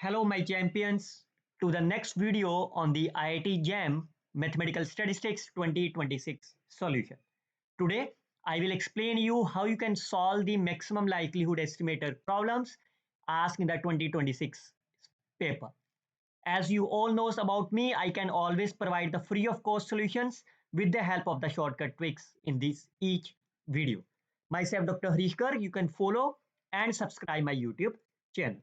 Hello, my champions, to the next video on the IIT JAM Mathematical Statistics 2026 solution. Today, I will explain you how you can solve the maximum likelihood estimator problems asked in the 2026 paper. As you all knows about me, I can always provide the free of cost solutions with the help of the shortcut tricks in this each video. Myself, Dr. Harish Garg, you can follow and subscribe my YouTube channel.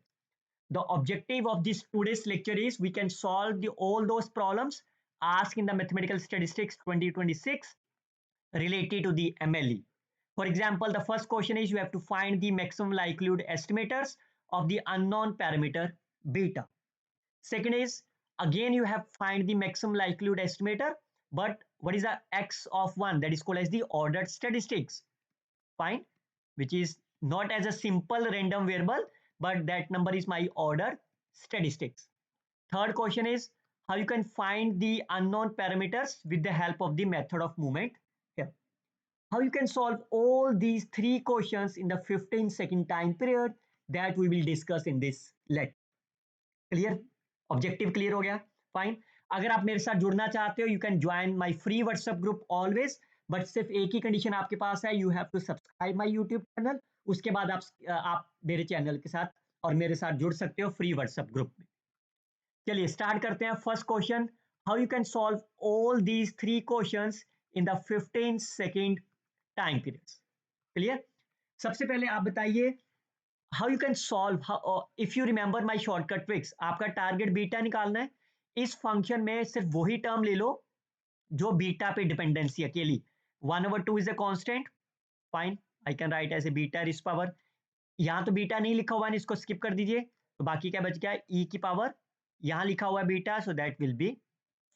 The objective of this today's lecture is we can solve all those problems asked in the mathematical statistics 2026 related to the MLE. For example, the first question is you have to find the maximum likelihood estimators of the unknown parameter beta. Second is again you have find the maximum likelihood estimator, but what is the x of 1, that is called as the ordered statistics. Fine, which is not as a simple random variable, but that number is my order statistics. Third question is how you can find the unknown parameters with the help of the method of movement here. How you can solve all these three questions in the 15-second time period that we will discuss in this lecture. Clear? Objective clear हो गया? Fine. अगर आप मेरे साथ जुड़ना चाहते हो you can join my free WhatsApp group always, but सिर्फ एक ही कंडीशन आपके पास है, you have to subscribe my YouTube channel. उसके बाद आप मेरे चैनल के साथ और मेरे साथ जुड़ सकते हो फ्री व्हाट्सएप ग्रुप में. चलिए स्टार्ट करते हैं. First question, how you can solve all these three questions in the 15-second time period. Clear? सबसे पहले आप बताइए how you can solve if you remember my shortcut tricks. आपका टारगेट बीटा निकालना है. इस फंक्शन में सिर्फ वही टर्म ले लो जो बीटा पे डिपेंडेंसी अकेली. 1/2 is a constant. Fine, I can write as a beta is power. यहां तो बीटा नहीं लिखा हुआ है, इसको स्किप कर दीजिए. तो बाकी क्या बच गया? ई की पावर. यहां लिखा हुआ है beta, so that will be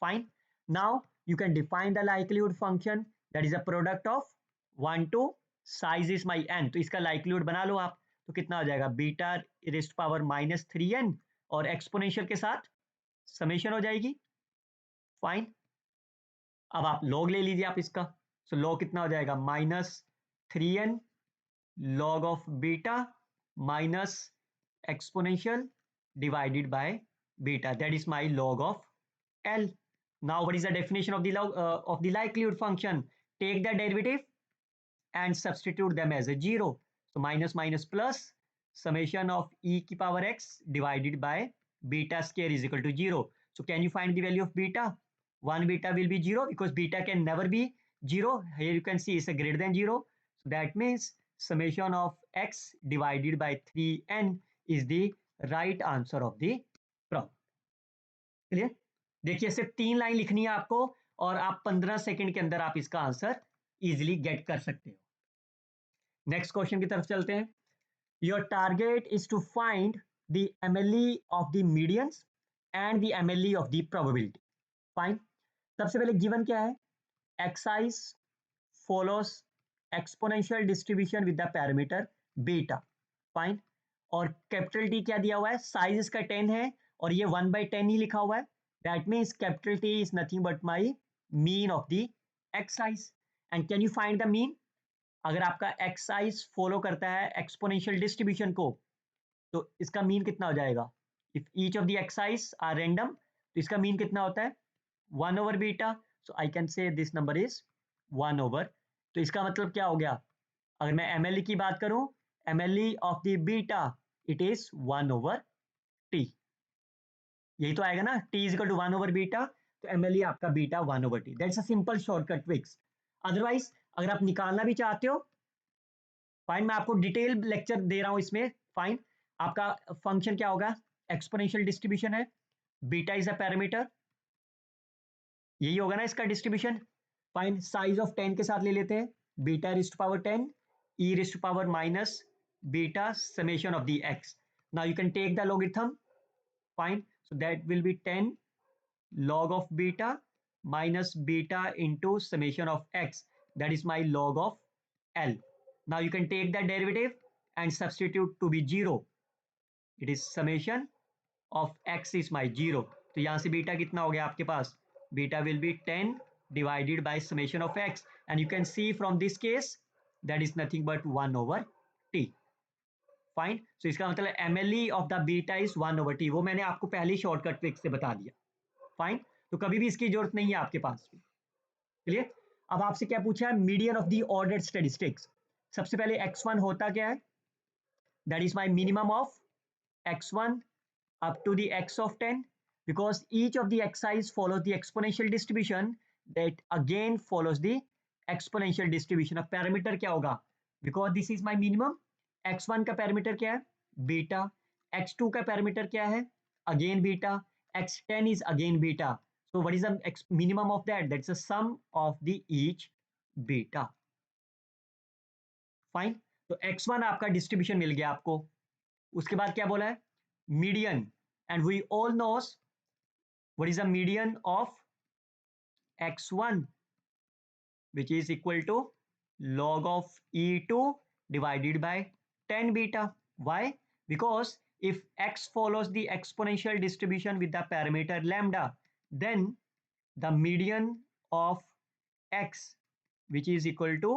fine. Now you can define the likelihood function that is a product of 1 to size is my n. तो इसका लाइक्लीहुड बना लो आप. तो कितना हो जाएगा? बीटा रेस्ट पावर -3n और एक्सपोनेंशियल के साथ समेशन हो जाएगी. फाइन. अब आप लॉग ले लीजिए आप इसका. सो लॉग कितना हो जाएगा? -3n log of beta minus exponential divided by beta, that is my log of L. Now what is the definition of the likelihood function? Take the derivative and substitute them as a 0. So minus minus plus summation of e की power x divided by beta square is equal to 0. So can you find the value of beta? 1 beta will be 0 because beta can never be 0. Here you can see it's a greater than 0. So that means summation of x divided by 3n is the right answer of the problem. Clear? देखिए सिर्फ 3 line लिखनी है आपको और आप 15 second के अंदर आप इसका आंसर इजीली गेट कर सकते हो. नेक्स्ट क्वेश्चन की तरफ चलते हैं. Your target is to find the MLE of the medians and the MLE of the probability. Fine. सबसे पहले गिवन क्या है? X i's follows exponential distribution with the parameter beta. Fine. और कैपिटल टी क्या दिया हुआ है? साइज इसका 10 है और ये 1/10 ही लिखा हुआ है. That means capital T is nothing but my mean of the excise. And can you find the mean? अगर आपका एक्साइज फॉलो करता है एक्सपोनेंशियल डिस्ट्रीब्यूशन को तो इसका मीन कितना हो जाएगा? If each of the excise are random तो इसका मीन कितना होता है? Beta. So I can say this number is 1/. तो इसका मतलब क्या हो गया? अगर मैं MLE की बात करूं, MLE of the beta it is 1/t. यही तो आएगा ना, t इज इक्वल टू 1/बीटा. तो MLE आपका beta 1/t. That's a simple shortcut tricks. Otherwise अगर आप निकालना भी चाहते हो, फाइन, मैं आपको डिटेल लेक्चर दे रहा हूं इसमें. फाइन. आपका फंक्शन क्या होगा? एक्सपोनेंशियल डिस्ट्रीब्यूशन है, बीटा इज अ पैरामीटर, यही होगा ना इसका डिस्ट्रीब्यूशन. फाइन. साइज ऑफ 10 के साथ ले लेते हैं. Beta raised to power 10 e raised to power minus beta summation of the x. Now you can take the logarithm. Fine. So that will be 10 log of beta minus beta into summation of x, that is my log of L. Now you can take the derivative and substitute to be 0. It is summation of x is my 0. तो यहां से beta कितना हो गया आपके पास? Beta will be 10 divided by summation of x, and you can see from this case that is nothing but 1/t. Fine. So इसका मतलब MLE of the beta is 1/t, वो मैंने आपको पहले ही शॉर्टकट ट्रिक से बता दिया। फाइन, तो कभी भी इसकी जरूरत नहीं है आपके पास। क्लियर। अब आपसे क्या पूछा है, median of the ordered statistics. सबसे पहले x1 होता क्या है, that is my minimum of x1 up to the x of 10, because each of the xi's follows the exponential distribution that again follows the exponential distribution। अब parameter क्या होगा, because this is my minimum, x1 का parameter क्या है, beta, x2 का parameter क्या है, again beta, x10 is again beta, so what is the minimum of that, that's the sum of the each beta। Fine, तो x1 आपका distribution मिल गया आपको। उसके बाद क्या बोला है, median, and we all knows what is the median of x1, which is equal to log of e2 divided by 10 beta। Why? Because if x follows the exponential distribution with the parameter lambda, then the median of x, which is equal to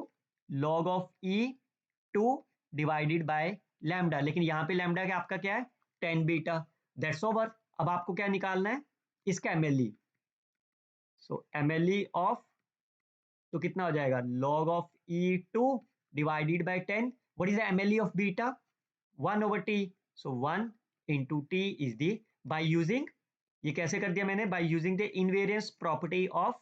log of e2 divided by lambda, लेकिन यहाँ पे lambda क्या आपका क्या है, 10 beta, that's over. अब आपको क्या निकालना है, इसका MLE। सो MLE ऑफ, तो कितना हो जाएगा, log of e2 divided by 10, what is the MLE of beta, 1/t, so 1 into t is the, by using, ये कैसे कर दिया मैंने, by using the invariance property of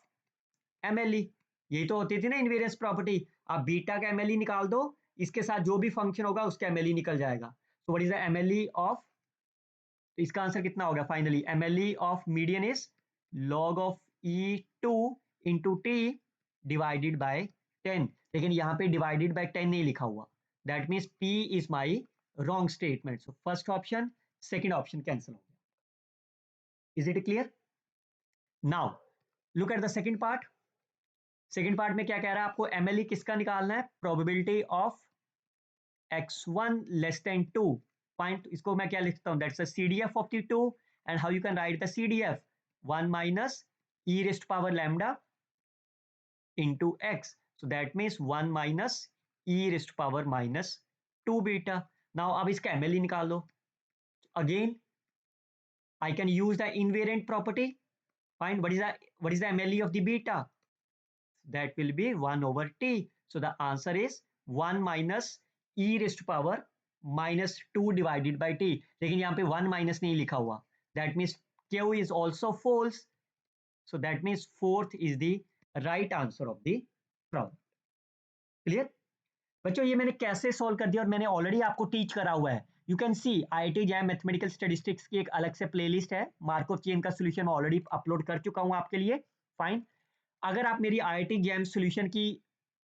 MLE। यही तो होती थी ना इनवेरियंस प्रॉपर्टी, आप बीटा का MLE निकाल दो, इसके साथ जो भी फंक्शन होगा उसका MLE निकल जाएगा। So what is the MLE of, तो इसका आंसर कितना होगा finally, MLE of median is log of e2 into t divided by 10, लेकिन यहाँ पे डिवाइडेड बाय 10 नहीं लिखा हुआ, that means P is my wrong statement. So first option, second option cancel हो गया। Is it clear? Now look at the second part. Second part में क्या कह रहा है आपको, MLE किसका निकालना है, probability of x1 less than 2। Point, इसको मैं क्या लिखता हूं, that's a CDF of the 2, and how you can write the CDF, 1 minus e rest power lambda into x, so that means 1 minus e raised to power minus 2 beta। now अब इसका MLE निकाल लो, again I can use the invariant property, find what is the MLE of the beta, that will be 1/t, so the answer is 1 minus e raised to power minus 2 divided by t, लेकिन यहाँ पे 1 minus नहीं लिखा हुआ, that means q is also false, so that means fourth is the right answer of the problem। Clear बच्चों, ये मैंने कैसे सॉल्व कर दिया और मैंने ऑलरेडी आपको टीच करा हुआ है। You can C IIT jam mathematical statistics की एक अलग से प्लेलिस्ट है, मार्कोव चेन का सॉल्यूशन मैं ऑलरेडी अपलोड कर चुका हूं आपके लिए। फाइन, अगर आप मेरी IIT जैम सॉल्यूशन की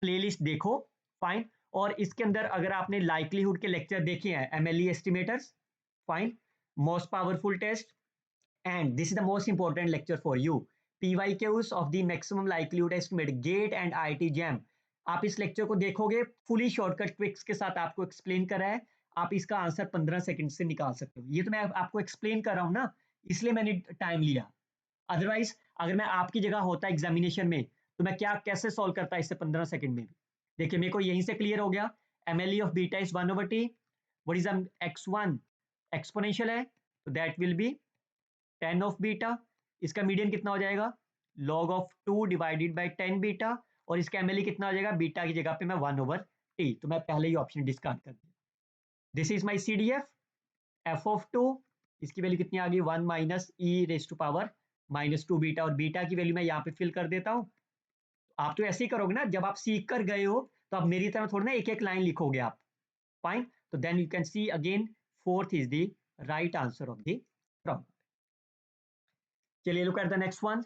प्लेलिस्ट देखो, फाइन, और इसके अंदर अगर आपने लाइक्लीहुड के लेक्चर देखे हैं, MLE estimators, fine, most powerful test, and this is the most important lecture for you, PYQs of the maximum likelihood estimate gate and IIT jam। आप इस लेक्चर को देखोगे, फुली शॉर्टकट ट्रिक्स के साथ आपको एक्सप्लेन करा है, आप इसका आंसर 15 सेकंड से निकाल सकते हो। ये तो मैं आपको एक्सप्लेन कर रहा हूं ना, इसलिए मैंने टाइम लिया, अदरवाइज अगर मैं आपकी जगह होता एग्जामिनेशन में तो मैं क्या कैसे सॉल्व करता इससे 15 सेकंड में भी। देखिए मेरे को यहीं से क्लियर हो गया, MLE of beta is 1/t, what is x1 exponential है, तो that will be 10 of beta, इसका मीडियन कितना हो जाएगा, log of 2 divided by 10 beta, और इसका MLE कितना हो जाएगा, बीटा की जगह पे मैं 1/t, तो मैं पहले ही ऑप्शन डिस्कार्ड कर दिया। This is my CDF, f of 2, इसकी वैल्यू कितनी आ गई, 1 minus e raise to power minus 2 beta, और बीटा की वैल्यू मैं यहाँ पे फिल कर देता हूँ। आप तो ऐसे ही करोगे ना, जब आप सीख कर गए हो तो आप मेरी तरह थोड़ा ना एक एक लाइन लिखोगे आप। फाइन, तो then you can see again fourth is the right answer of the problem. चलिए look at the next one।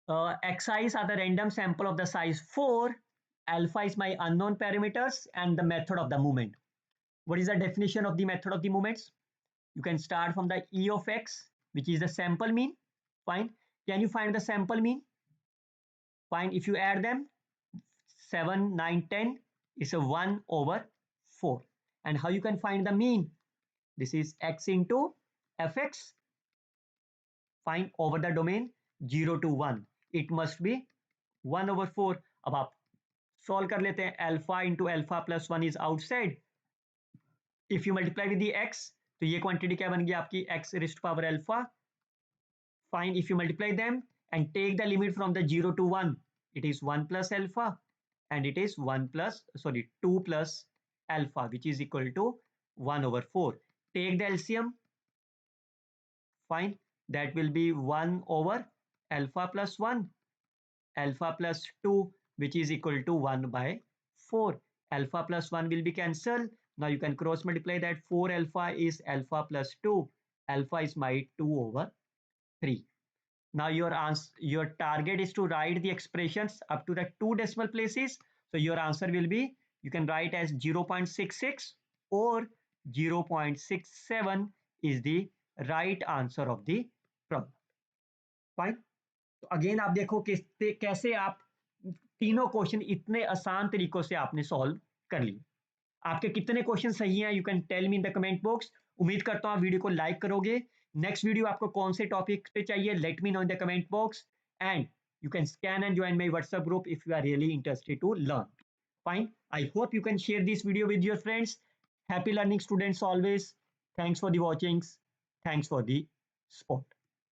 Xi's are the random sample of the size 4, alpha is my unknown parameters, and the method of the movement। What is the definition of the method of the movements? You can start from the E of x, which is the sample mean, fine, can you find the sample mean, fine, if you add them 7 9 10 is a 1/4, and how you can find the mean, this is x into fx, fine, over the domain 0 to 1, it must be 1/4। अब आप solve कर लेते हैं, alpha into alpha plus 1 is outside, if you multiply with the x, तो ये quantity क्या बन गई आपकी x raise to power alpha. Fine, if you multiply them and take the limit from the 0 to 1, it is 1 plus alpha, and it is 2 plus alpha, which is equal to 1 over 4. Take the LCM. Fine, that will be 1 over alpha plus 1, alpha plus 2, which is equal to 1 by 4. Alpha plus 1 will be cancelled. Now you can cross multiply that. 4 alpha is alpha plus 2. Alpha is my 2 over 3. Now your target is to write the expressions up to the 2 decimal places. So your answer will be, you can write as 0.66 or 0.67 is the right answer of the problem. Fine. तो again आप देखो कैसे आप तीनों question इतने आसान तरीकों से आपने सॉल्व कर लिए. आपके कितने क्वेश्चन सही हैं, you can tell me in the comment box. उम्मीद करता हूं आप वीडियो को लाइक करोगे. नेक्स्ट वीडियो आपको कौन से टॉपिक पे चाहिए, let me know in the comment box. And you can scan and join my WhatsApp group if you are really interested to learn. Fine. I hope you can share this video with your friends. Happy learning students always. Thanks for the watchings. Thanks for the support.